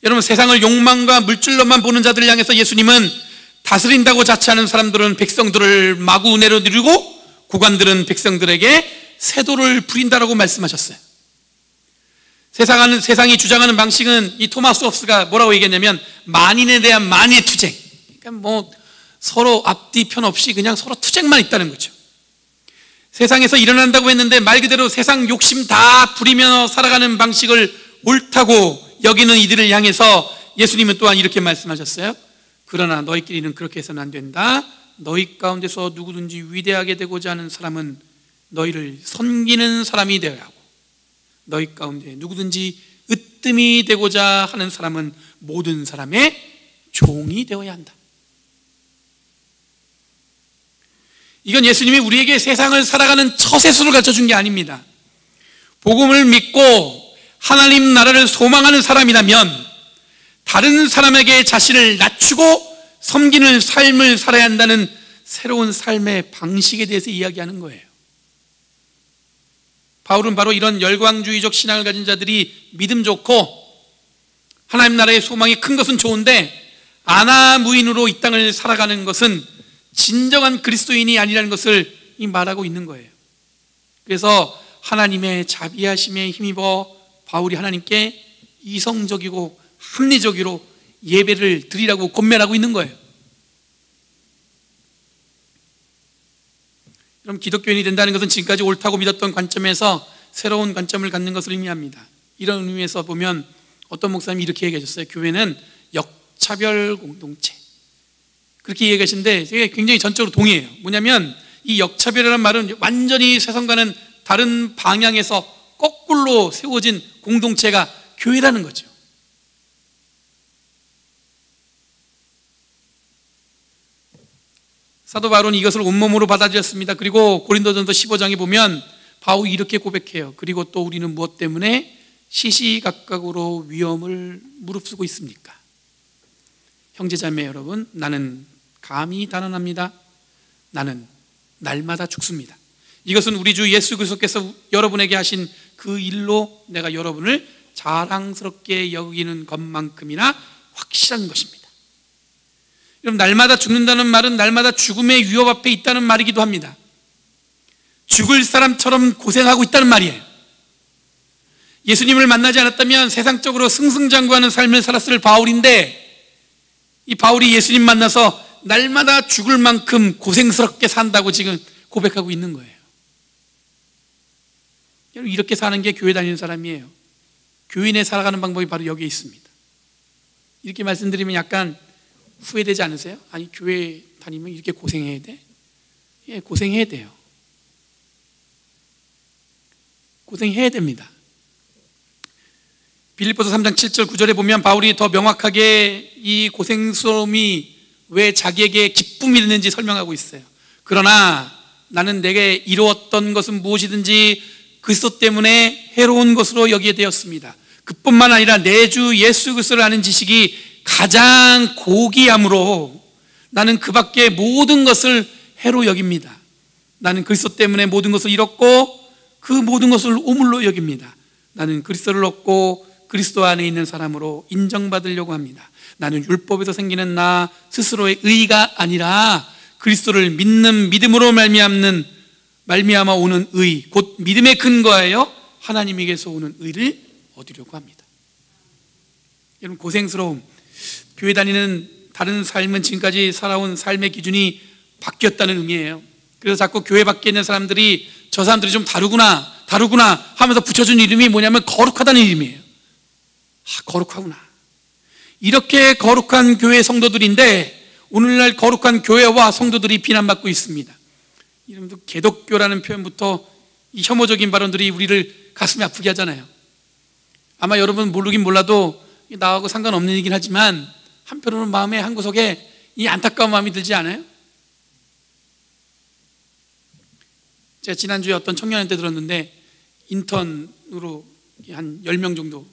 [SPEAKER 5] 여러분, 세상을 욕망과 물질로만 보는 자들을 향해서 예수님은 다스린다고 자처하는 사람들은 백성들을 마구 내려드리고 고관들은 백성들에게 세도를 부린다라고 말씀하셨어요. 세상이 주장하는 방식은 이 토마스 홉스가 뭐라고 얘기했냐면 만인에 대한 만의 투쟁. 그러니까 뭐 서로 앞뒤 편 없이 그냥 서로 투쟁만 있다는 거죠. 세상에서 일어난다고 했는데 말 그대로 세상 욕심 다 부리며 살아가는 방식을 옳다고 여기는 이들을 향해서 예수님은 또한 이렇게 말씀하셨어요. 그러나 너희끼리는 그렇게 해서는 안 된다. 너희 가운데서 누구든지 위대하게 되고자 하는 사람은 너희를 섬기는 사람이 되어야 하고, 너희 가운데 누구든지 으뜸이 되고자 하는 사람은 모든 사람의 종이 되어야 한다. 이건 예수님이 우리에게 세상을 살아가는 처세술을 가르쳐준 게 아닙니다. 복음을 믿고 하나님 나라를 소망하는 사람이라면 다른 사람에게 자신을 낮추고 섬기는 삶을 살아야 한다는 새로운 삶의 방식에 대해서 이야기하는 거예요. 바울은 바로 이런 열광주의적 신앙을 가진 자들이 믿음 좋고 하나님 나라의 소망이 큰 것은 좋은데 아나무인으로 이 땅을 살아가는 것은 진정한 그리스도인이 아니라는 것을 말하고 있는 거예요. 그래서 하나님의 자비하심에 힘입어 바울이 하나님께 이성적이고 합리적으로 예배를 드리라고 권면하고 있는 거예요. 그럼 기독교인이 된다는 것은 지금까지 옳다고 믿었던 관점에서 새로운 관점을 갖는 것을 의미합니다. 이런 의미에서 보면 어떤 목사님이 이렇게 얘기하셨어요. 교회는 역차별 공동체, 그렇게 얘기하시는데 제가 굉장히 전적으로 동의해요. 뭐냐면 이 역차별이라는 말은 완전히 세상과는 다른 방향에서 거꾸로 세워진 공동체가 교회라는 거죠. 사도 바울은 이것을 온몸으로 받아들였습니다. 그리고 고린도전서 15장에 보면 바울이 이렇게 고백해요. 그리고 또 우리는 무엇 때문에 시시각각으로 위험을 무릅쓰고 있습니까? 형제자매 여러분, 나는 감히 단언합니다. 나는 날마다 죽습니다. 이것은 우리 주 예수 그리스도께서 여러분에게 하신 그 일로 내가 여러분을 자랑스럽게 여기는 것만큼이나 확실한 것입니다. 여러분, 날마다 죽는다는 말은 날마다 죽음의 위협 앞에 있다는 말이기도 합니다. 죽을 사람처럼 고생하고 있다는 말이에요. 예수님을 만나지 않았다면 세상적으로 승승장구하는 삶을 살았을 바울인데, 이 바울이 예수님 만나서 날마다 죽을 만큼 고생스럽게 산다고 지금 고백하고 있는 거예요. 여러분, 이렇게 사는 게 교회 다니는 사람이에요. 교인에 살아가는 방법이 바로 여기에 있습니다. 이렇게 말씀드리면 약간 후회되지 않으세요? 아니, 교회 다니면 이렇게 고생해야 돼? 예, 고생해야 돼요. 고생해야 됩니다. 빌립보서 3장 7절 9절에 보면 바울이 더 명확하게 이 고생스러움이 왜 자기에게 기쁨이 되는지 설명하고 있어요. 그러나 나는 내게 이루었던 것은 무엇이든지 그리스도 때문에 해로운 것으로 여기게 되었습니다. 그뿐만 아니라 내 주 예수 그리스도를 아는 지식이 가장 고귀함으로 나는 그 밖에 모든 것을 해로 여깁니다. 나는 그리스도 때문에 모든 것을 잃었고 그 모든 것을 오물로 여깁니다. 나는 그리스도를 얻고 그리스도 안에 있는 사람으로 인정받으려고 합니다. 나는 율법에서 생기는 나 스스로의 의가 아니라 그리스도를 믿는 믿음으로 말미암아 오는 의, 곧 믿음의 근거예요. 하나님에게서 오는 의를 얻으려고 합니다. 여러분, 고생스러움, 교회 다니는 다른 삶은 지금까지 살아온 삶의 기준이 바뀌었다는 의미예요. 그래서 자꾸 교회 밖에 있는 사람들이 저 사람들이 좀 다르구나 하면서 붙여준 이름이 뭐냐면 거룩하다는 이름이에요. 거룩하구나. 이렇게 거룩한 교회 성도들인데 오늘날 거룩한 교회와 성도들이 비난받고 있습니다. 이름도 개독교라는 표현부터 이 혐오적인 발언들이 우리를 가슴이 아프게 하잖아요. 아마 여러분 모르긴 몰라도 나하고 상관없는 얘기긴 하지만 한편으로는 마음의 한구석에 이 안타까운 마음이 들지 않아요? 제가 지난주에 어떤 청년한테 들었는데 인턴으로 한 10명 정도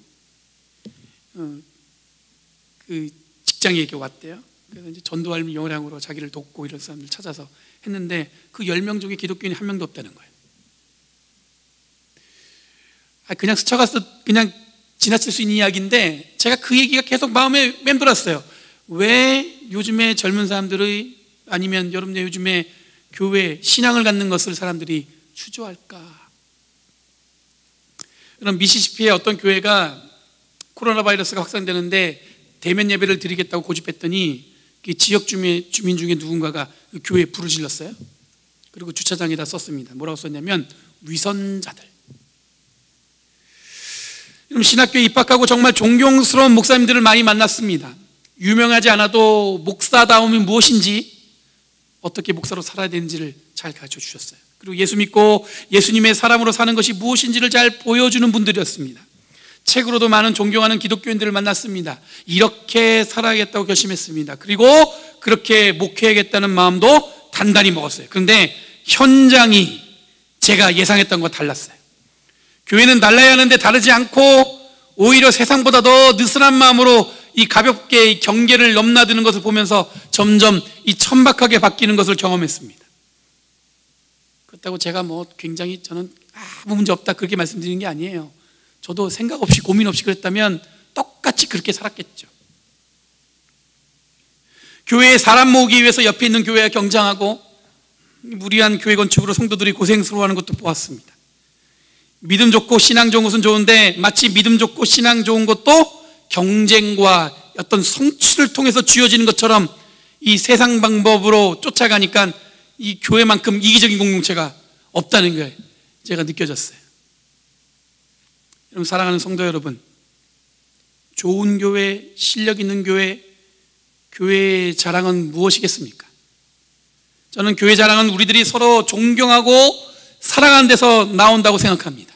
[SPEAKER 5] 그 직장에 이렇게 왔대요. 그래서 이제 전도할 요량으로 자기를 돕고 이런 사람들 찾아서 했는데 그 10명 중에 기독교인이 한 명도 없다는 거예요. 그냥 스쳐가서 그냥 지나칠 수 있는 이야기인데 제가 그 얘기가 계속 마음에 맴돌았어요. 왜 요즘에 젊은 사람들의 아니면 여러분들 요즘에 교회 신앙을 갖는 것을 사람들이 추조할까? 그럼 미시시피의 어떤 교회가 코로나 바이러스가 확산되는데 대면 예배를 드리겠다고 고집했더니 그 지역 주민 중에 누군가가 그 교회에 불을 질렀어요. 그리고 주차장에다 썼습니다. 뭐라고 썼냐면 위선자들. 그럼 신학교에 입학하고 정말 존경스러운 목사님들을 많이 만났습니다. 유명하지 않아도 목사다움이 무엇인지 어떻게 목사로 살아야 되는지를 잘 가르쳐 주셨어요. 그리고 예수 믿고 예수님의 사람으로 사는 것이 무엇인지를 잘 보여주는 분들이었습니다. 책으로도 많은 존경하는 기독교인들을 만났습니다. 이렇게 살아야겠다고 결심했습니다. 그리고 그렇게 목회하겠다는 마음도 단단히 먹었어요. 그런데 현장이 제가 예상했던 것과 달랐어요. 교회는 달라야 하는데 다르지 않고 오히려 세상보다 더 느슨한 마음으로 이 가볍게 경계를 넘나드는 것을 보면서 점점 이 천박하게 바뀌는 것을 경험했습니다. 그렇다고 제가 뭐 굉장히 저는 아무 문제 없다 그렇게 말씀드리는 게 아니에요. 저도 생각 없이 고민 없이 그랬다면 똑같이 그렇게 살았겠죠. 교회에 사람 모으기 위해서 옆에 있는 교회와 경쟁하고 무리한 교회 건축으로 성도들이 고생스러워하는 것도 보았습니다. 믿음 좋고 신앙 좋은 것은 좋은데 마치 믿음 좋고 신앙 좋은 것도 경쟁과 어떤 성취를 통해서 쥐어지는 것처럼 이 세상 방법으로 쫓아가니까 이 교회만큼 이기적인 공동체가 없다는 걸 제가 느껴졌어요. 여러분, 사랑하는 성도 여러분, 좋은 교회, 실력 있는 교회, 교회의 자랑은 무엇이겠습니까? 저는 교회 자랑은 우리들이 서로 존경하고 사랑하는 데서 나온다고 생각합니다.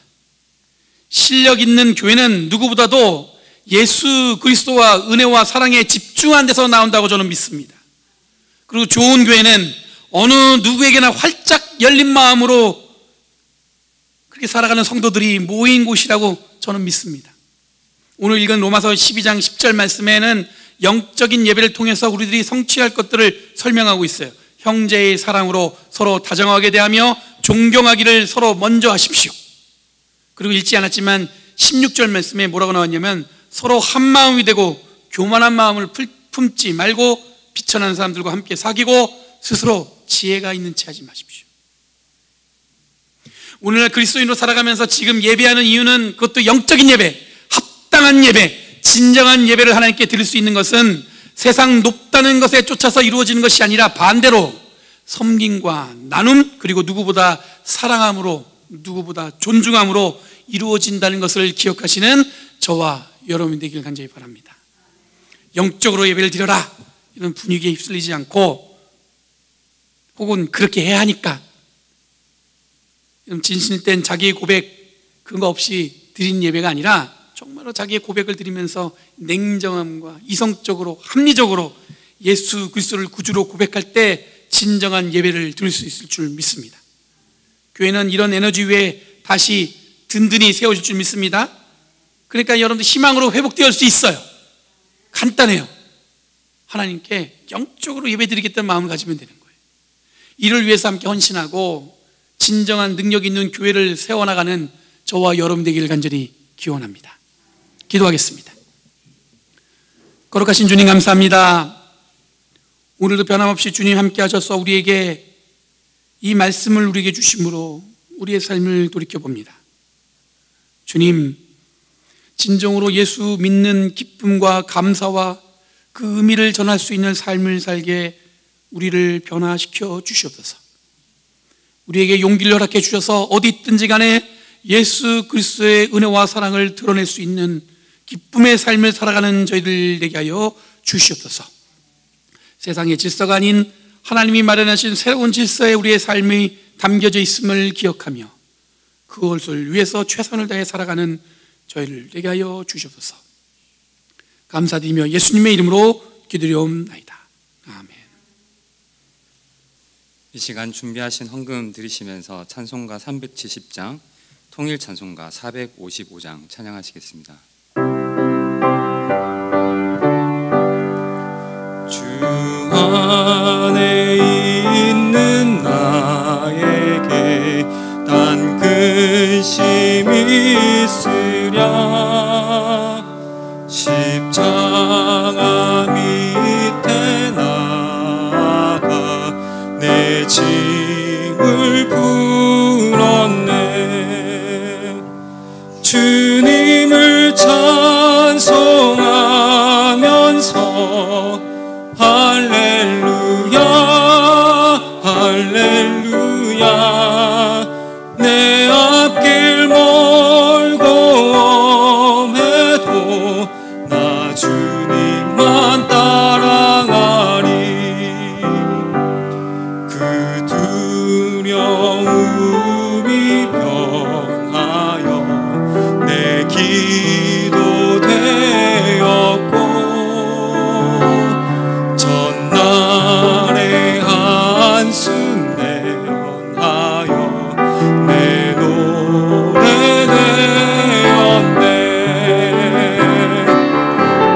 [SPEAKER 5] 실력 있는 교회는 누구보다도 예수 그리스도와 은혜와 사랑에 집중한 데서 나온다고 저는 믿습니다. 그리고 좋은 교회는 어느 누구에게나 활짝 열린 마음으로 그렇게 살아가는 성도들이 모인 곳이라고 저는 믿습니다. 오늘 읽은 로마서 12장 10절 말씀에는 영적인 예배를 통해서 우리들이 성취할 것들을 설명하고 있어요. 형제의 사랑으로 서로 다정하게 대하며 존경하기를 서로 먼저 하십시오. 그리고 읽지 않았지만 16절 말씀에 뭐라고 나왔냐면 서로 한 마음이 되고 교만한 마음을 품지 말고 비천한 사람들과 함께 사귀고 스스로 지혜가 있는 채 하지 마십시오. 오늘날 그리스도인으로 살아가면서 지금 예배하는 이유는 그것도 영적인 예배, 합당한 예배, 진정한 예배를 하나님께 드릴 수 있는 것은 세상 높다는 것에 쫓아서 이루어지는 것이 아니라 반대로 섬김과 나눔, 그리고 누구보다 사랑함으로, 누구보다 존중함으로 이루어진다는 것을 기억하시는 저와 여러분이 되길 간절히 바랍니다. 영적으로 예배를 드려라 이런 분위기에 휩쓸리지 않고, 혹은 그렇게 해야 하니까 진실된 자기의 고백 그거 없이 드린 예배가 아니라 정말로 자기의 고백을 드리면서 냉정함과 이성적으로 합리적으로 예수 그리스도를 구주로 고백할 때 진정한 예배를 드릴 수 있을 줄 믿습니다. 교회는 이런 에너지 위에 다시 든든히 세워질 줄 믿습니다. 그러니까 여러분들 희망으로 회복될 수 있어요. 간단해요. 하나님께 영적으로 예배드리겠다는 마음을 가지면 되는 거예요. 이를 위해서 함께 헌신하고 진정한 능력 있는 교회를 세워나가는 저와 여러분 되기를 간절히 기원합니다. 기도하겠습니다. 거룩하신 주님 감사합니다. 오늘도 변함없이 주님 함께 하셔서 우리에게 이 말씀을 우리에게 주심으로 우리의 삶을 돌이켜봅니다. 주님, 진정으로 예수 믿는 기쁨과 감사와 그 의미를 전할 수 있는 삶을 살게 우리를 변화시켜 주시옵소서. 우리에게 용기를 허락해 주셔서 어디 있든지 간에 예수 그리스도의 은혜와 사랑을 드러낼 수 있는 기쁨의 삶을 살아가는 저희들 되게 하여 주시옵소서. 세상의 질서가 아닌 하나님이 마련하신 새로운 질서에 우리의 삶이 담겨져 있음을 기억하며 그것을 위해서 최선을 다해 살아가는 저희를 되게 하여 주시옵소서. 감사드리며 예수님의 이름으로 기도드리옵나이다. 아멘.
[SPEAKER 1] 이 시간 준비하신 헌금 드리시면서 찬송가 370장, 통일 찬송가 455장 찬양하시겠습니다. 주 주님을 불렀네. 주님을 찬송하면서 할렐루야 할렐루야. 내 앞길 멀고 험해도 나 주님만 따라가리. 그 두려움이 변하여 내 기도 되었고, 전날의 한숨 내어나여 내 노래 되었네.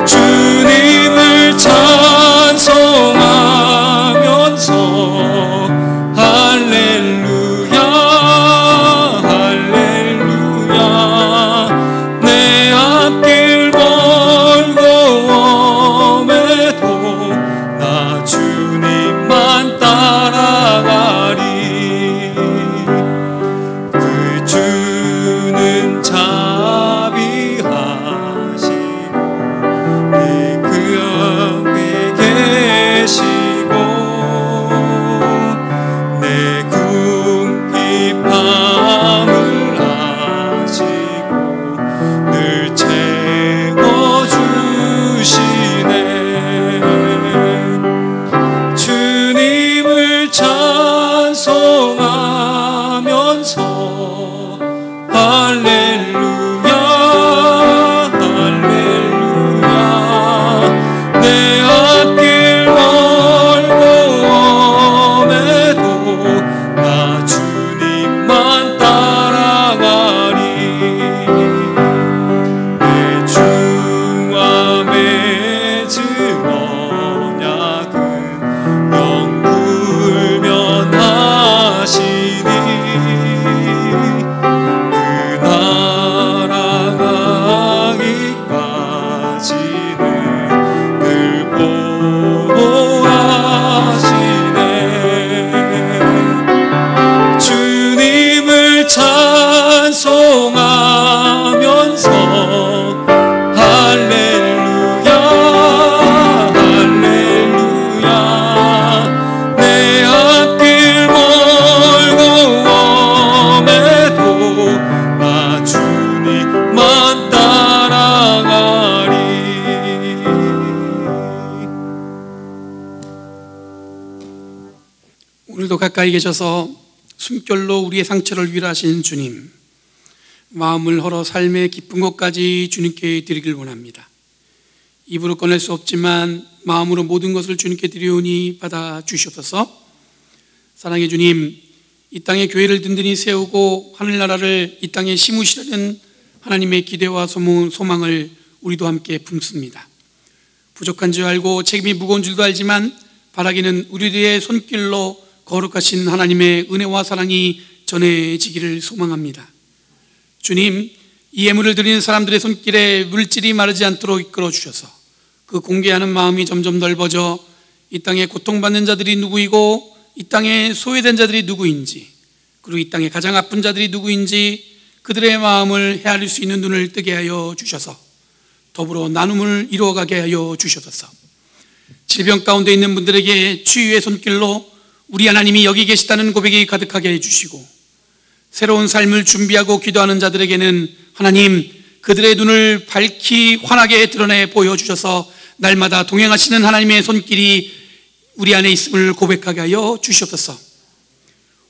[SPEAKER 1] 주님을 찬송하면서 할렐루야 할렐루야. 내 앞길 멀고 험해도 나 주님만 따라가리. 그 주는 자비하시고 그 앞에 계시고 내 궁핍함을 아시고 늘 채워주시네. 주님을 찬송하면서 할렐루야 할렐루야. 내 앞길 멀고 험해도 나 주님만 따라가리. 내 주와 맺은 언약은 영불변하시니 그 나라 가기까지는 늘 보호하시네. 주님을 찬송하면서 할렐루야 할렐루야. 내 앞길 멀고 험해도 나 주님만 따라가리.
[SPEAKER 5] 오늘도 가까이 계셔서 숨결로 우리의 상처를 위로하시는 주님, 마음을 헐어 삶의 기쁜 것까지 주님께 드리길 원합니다. 입으로 꺼낼 수 없지만 마음으로 모든 것을 주님께 드리오니 받아 주시옵소서. 사랑의 주님, 이 땅에 교회를 든든히 세우고 하늘나라를 이 땅에 심으시려는 하나님의 기대와 소망을 우리도 함께 품습니다. 부족한 줄 알고 책임이 무거운 줄도 알지만 바라기는 우리들의 손길로 거룩하신 하나님의 은혜와 사랑이 전해지기를 소망합니다. 주님, 이 예물을 드리는 사람들의 손길에 물질이 마르지 않도록 이끌어 주셔서 그 공개하는 마음이 점점 넓어져 이 땅에 고통받는 자들이 누구이고 이 땅에 소외된 자들이 누구인지, 그리고 이 땅에 가장 아픈 자들이 누구인지 그들의 마음을 헤아릴 수 있는 눈을 뜨게 하여 주셔서 더불어 나눔을 이루어가게 하여 주셔서 질병 가운데 있는 분들에게 치유의 손길로 우리 하나님이 여기 계시다는 고백이 가득하게 해주시고, 새로운 삶을 준비하고 기도하는 자들에게는 하나님 그들의 눈을 밝히 환하게 드러내 보여주셔서 날마다 동행하시는 하나님의 손길이 우리 안에 있음을 고백하게 하여 주시옵소서.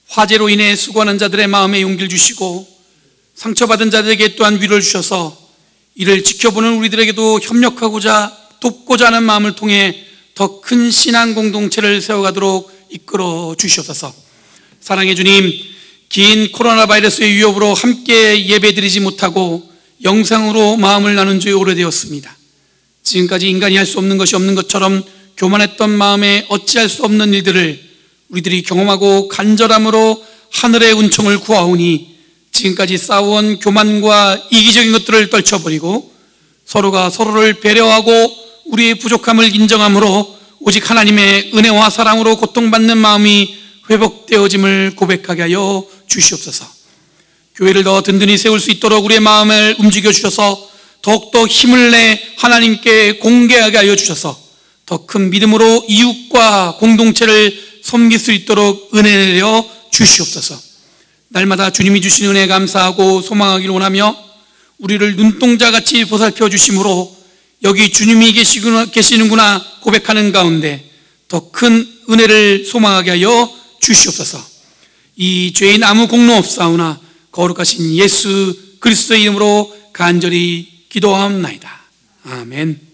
[SPEAKER 5] 화재로 인해 수고하는 자들의 마음에 용기를 주시고 상처받은 자들에게 또한 위로를 주셔서 이를 지켜보는 우리들에게도 협력하고자 돕고자 하는 마음을 통해 더 큰 신앙 공동체를 세워가도록 이끌어 주시옵소서. 사랑의 주님, 긴 코로나 바이러스의 위협으로 함께 예배드리지 못하고 영상으로 마음을 나눈 지 오래되었습니다. 지금까지 인간이 할 수 없는 것이 없는 것처럼 교만했던 마음에 어찌할 수 없는 일들을 우리들이 경험하고 간절함으로 하늘의 은총을 구하오니 지금까지 쌓아온 교만과 이기적인 것들을 떨쳐버리고 서로가 서로를 배려하고 우리의 부족함을 인정함으로 오직 하나님의 은혜와 사랑으로 고통받는 마음이 회복되어짐을 고백하게 하여 주시옵소서. 교회를 더 든든히 세울 수 있도록 우리의 마음을 움직여 주셔서 더욱더 힘을 내 하나님께 공개하게 하여 주셔서 더 큰 믿음으로 이웃과 공동체를 섬길 수 있도록 은혜 내려 주시옵소서. 날마다 주님이 주신 은혜 감사하고 소망하기를 원하며 우리를 눈동자같이 보살펴 주심으로 여기 주님이 계시는구나 고백하는 가운데 더 큰 은혜를 소망하게 하여 주시옵소서. 이 죄인 아무 공로 없사오나 거룩하신 예수 그리스도의 이름으로 간절히 기도하옵나이다. 아멘.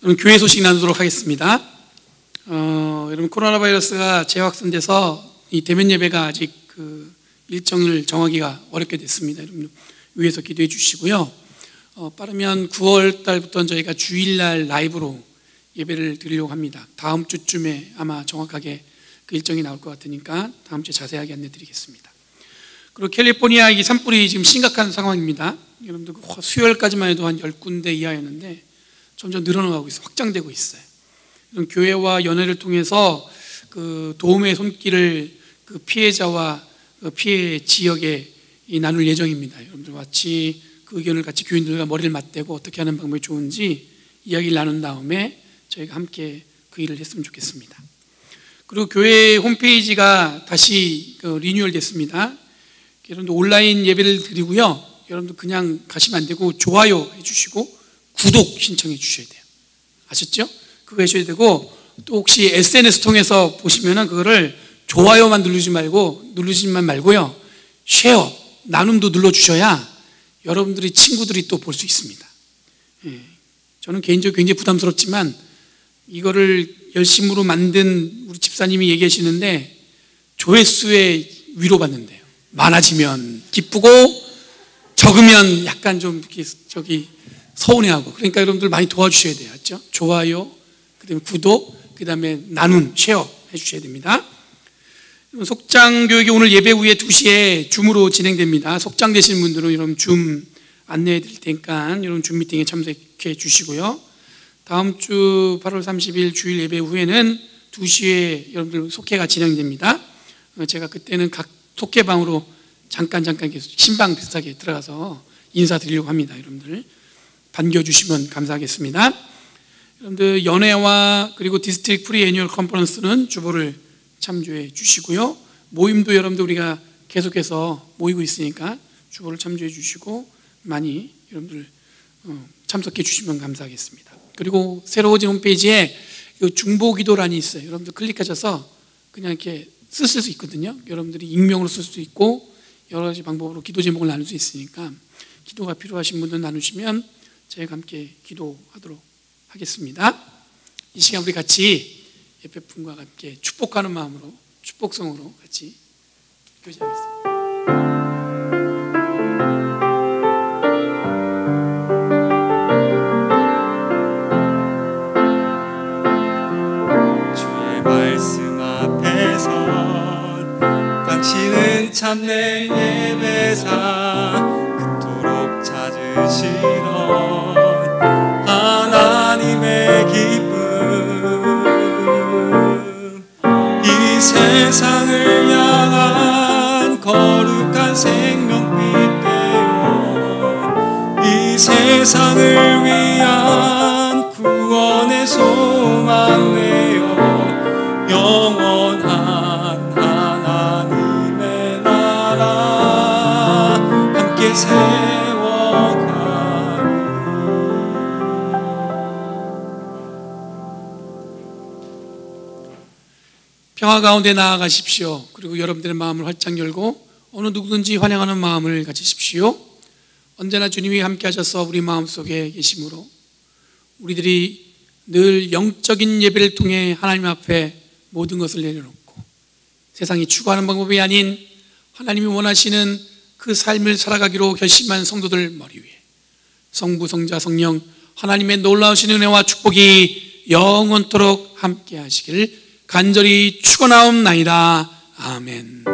[SPEAKER 5] 여러분, 교회 소식 나누도록 하겠습니다. 여러분, 코로나 바이러스가 재확산돼서 이 대면 예배가 아직 그 일정을 정하기가 어렵게 됐습니다. 여러분, 위에서 기도해 주시고요. 빠르면 9월 달부터는 저희가 주일날 라이브로 예배를 드리려고 합니다. 다음 주쯤에 아마 정확하게 그 일정이 나올 것 같으니까 다음 주에 자세하게 안내 드리겠습니다. 그리고 캘리포니아 이 산불이 지금 심각한 상황입니다. 여러분들 수요일까지만 해도 한 10군데 이하였는데 점점 늘어나고 있어요. 확장되고 있어요. 이런 교회와 연회를 통해서 그 도움의 손길을 그 피해자와 그 피해 지역에 나눌 예정입니다. 여러분들 같이 그 의견을 같이 교인들과 머리를 맞대고 어떻게 하는 방법이 좋은지 이야기를 나눈 다음에 저희가 함께 그 일을 했으면 좋겠습니다. 그리고 교회 홈페이지가 다시 그 리뉴얼 됐습니다. 여러분들 온라인 예배를 드리고요. 여러분들 그냥 가시면 안 되고 좋아요 해주시고 구독 신청해 주셔야 돼요. 아셨죠? 그거 해주셔야 되고 또 혹시 SNS 통해서 보시면은 그거를 좋아요만 누르지만 말고요. 쉐어, 나눔도 눌러주셔야 여러분들이 친구들이 또 볼 수 있습니다. 예. 저는 개인적으로 굉장히 부담스럽지만 이거를 열심으로 만든 우리 집사님이 얘기하시는데 조회수에 위로받는데요. 많아지면 기쁘고 적으면 약간 좀 이렇게 서운해하고, 그러니까 여러분들 많이 도와주셔야 돼요. 맞죠? 좋아요, 그 다음에 구독, 그 다음에 나눔, 쉐어 해주셔야 됩니다. 속장교육이 오늘 예배 후에 2시에 줌으로 진행됩니다. 속장 되시는 분들은 여러분 줌 안내해 드릴 테니까 여러분 줌 미팅에 참석해 주시고요. 다음 주 8월 30일 주일 예배 후에는 2시에 여러분들 속회가 진행됩니다. 제가 그때는 각 속회방으로 잠깐 신방 비슷하게 들어가서 인사드리려고 합니다. 여러분들 반겨주시면 감사하겠습니다. 여러분들 연회와 그리고 디스트릭 프리 애뉴얼 컨퍼런스는 주보를 참조해 주시고요. 모임도 여러분들 우리가 계속해서 모이고 있으니까 주보를 참조해 주시고 많이 여러분들 참석해 주시면 감사하겠습니다. 그리고 새로워진 홈페이지에 중보기도란이 있어요. 여러분들 클릭하셔서 그냥 이렇게 쓰실 수 있거든요. 여러분들이 익명으로 쓸 수도 있고 여러 가지 방법으로 기도 제목을 나눌 수 있으니까 기도가 필요하신 분들 나누시면 저희가 함께 기도하도록 하겠습니다. 이 시간 우리 같이 예배품과 함께 축복하는 마음으로, 축복성으로 같이 교제하겠습니다.
[SPEAKER 1] 주의 말씀 앞에서 당신은 참된 예배사, 그토록 찾으시던 하나님의 기쁨, 이 세상을 향한 거룩한 생명빛 되어 이 세상을 위한 구원의 소망 되어 영원한 하나님의 나라 함께 세워가리.
[SPEAKER 5] 영화 가운데 나아가십시오. 그리고 여러분들의 마음을 활짝 열고 어느 누구든지 환영하는 마음을 가지십시오. 언제나 주님이 함께 하셔서 우리 마음속에 계심으로 우리들이 늘 영적인 예배를 통해 하나님 앞에 모든 것을 내려놓고 세상이 추구하는 방법이 아닌 하나님이 원하시는 그 삶을 살아가기로 결심한 성도들 머리 위에 성부, 성자, 성령 하나님의 놀라우신 은혜와 축복이 영원토록 함께 하시길 간절히 축원하옵나이다. 아멘.